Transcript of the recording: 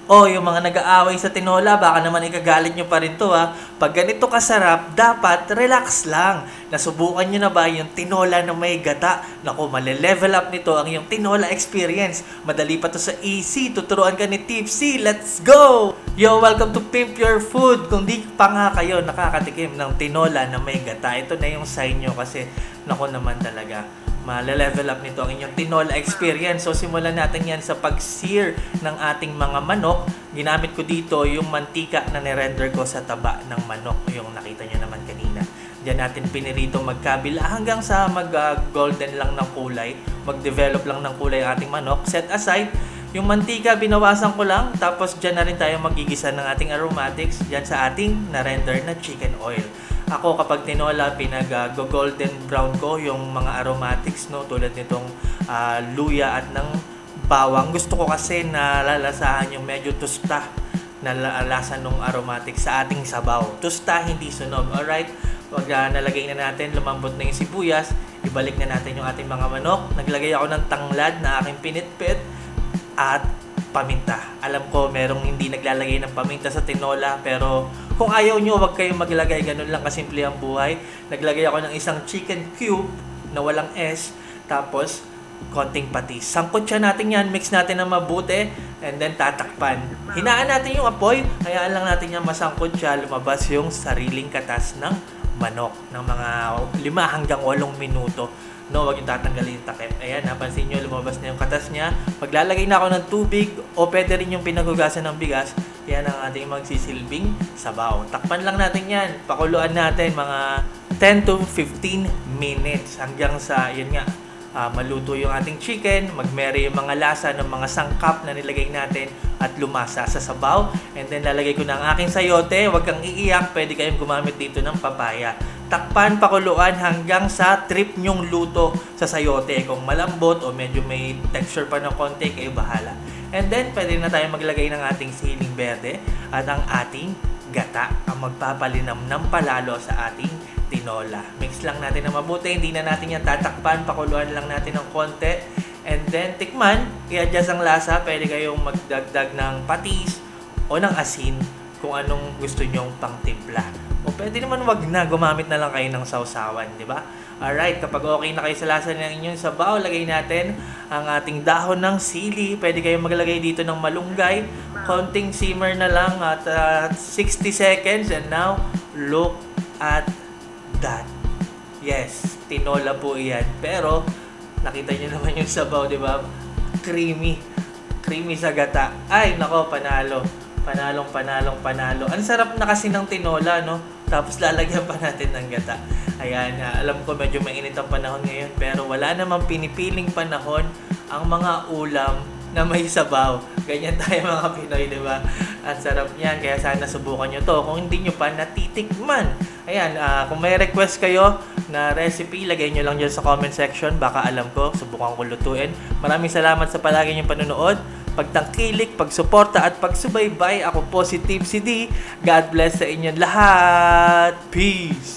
Oh, yung mga nag-aaway sa tinola, baka naman ikagalit nyo pa rin to ha. Pag ganito kasarap, dapat relax lang. Nasubukan nyo na ba yung tinola na may gata? Naku, male-level up nito ang yung tinola experience. Madali pa to sa easy. Tuturuan ka ni Tipsy. Let's go! Yo, welcome to Pimp Your Food. Kung di pa nga kayo nakakatikim ng tinola na may gata, ito na yung sign nyo kasi naku naman talaga. Male-level up nito ang inyong tinola experience. So, simulan natin yan sa pag-sear ng ating mga manok. Ginamit ko dito yung mantika na nirender ko sa taba ng manok. Yung nakita nyo naman kanina. Diyan natin pinirito magkabila hanggang sa mag-golden lang ng kulay. Mag-develop lang ng kulay ang ating manok. Set aside. Yung mantika, binawasan ko lang. Tapos, dyan na rin tayo magigisa ng ating aromatics. Dyan sa ating na-render na chicken oil. Ako kapag tinola, pinag-golden brown ko yung mga aromatics, no, tulad nitong luya at ng bawang. Gusto ko kasi na lalasahan yung medyo tusta na lasa ng aromatics sa ating sabaw. Tusta, hindi sunog. Alright, pag nalagay na natin, lumambot na yung sibuyas, ibalik na natin yung ating mga manok. Naglagay ako ng tanglad na aking pinitpit at paminta. Alam ko merong hindi naglalagay ng paminta sa tinola, pero kung ayaw nyo, wag kayong maglagay. Ganun lang kasimple ang buhay. Naglagay ako ng isang chicken cube na walang S, tapos konting patis. Sangkot siya natin yan, mix natin na mabuti, and then tatakpan. Hinaan natin yung apoy, hayaan lang natin yan masangkot siya, lumabas yung sariling katas ng manok ng mga 5 hanggang 8 minuto. No, wag yung tatanggalin yung takip. Ayan, napansin nyo, lumabas na yung katas niya. Maglalagay na ako ng tubig o pwede rin yung pinaghugasan ng bigas. Yan ang ating magsisilbing sabaw. Takpan lang natin yan. Pakuluan natin mga 10 to 15 minutes hanggang sa, yun nga, maluto yung ating chicken, magmeri yung mga lasa ng mga sangkap na nilagay natin at lumasa sa sabaw. And then lalagay ko na ang aking sayote. Huwag kang iiyak, pwede kayong gumamit dito ng papaya. Takpan, pakuluan hanggang sa trip nyong luto sa sayote. Kung malambot o medyo may texture pa ng konti, kayo bahala. And then pwede na tayo maglagay ng ating siling berde at ang ating gata ang magpapalinam ng palalo sa ating tinola. Mix lang natin ng mabuti, hindi na natin yan tatakpan, pakuluan lang natin ng konti. And then tikman, i-adjust ang lasa, pwede kayong magdagdag ng patis o ng asin kung anong gusto nyong pangtimpla. O pwede naman wag na, gumamit na lang kayo ng sausawan, di ba? Alright, kapag okay na kayo sa lasa ng inyong sabaw, lagay natin ang ating dahon ng sili. Pwede kayong maglagay dito ng malunggay. Konting simmer na lang at 60 seconds. And now, look at that. Yes, tinola po yan. Pero, nakita nyo naman yung sabaw, di ba? Creamy. Creamy sa gata. Ay, nako, panalo. Panalo. Ang sarap na kasi ng tinola, no? Tapos lalagyan pa natin ng gata. Ayan, alam ko medyo mainit ang panahon ngayon, pero wala namang pinipiling panahon ang mga ulam na may sabaw. Ganyan tayo mga Pinoy, di ba? Ang sarap niyan, kaya sana subukan nyo to kung hindi nyo pa natitikman. Ayan, kung may request kayo na recipe, lagay nyo lang dyan sa comment section. Baka alam ko, subukan ko lutuin. Maraming salamat sa palagi nyong panonood, pagtangkilik, pagsuporta at pagsubaybay. Ako po si Tipsy D. God bless sa inyong lahat. Peace!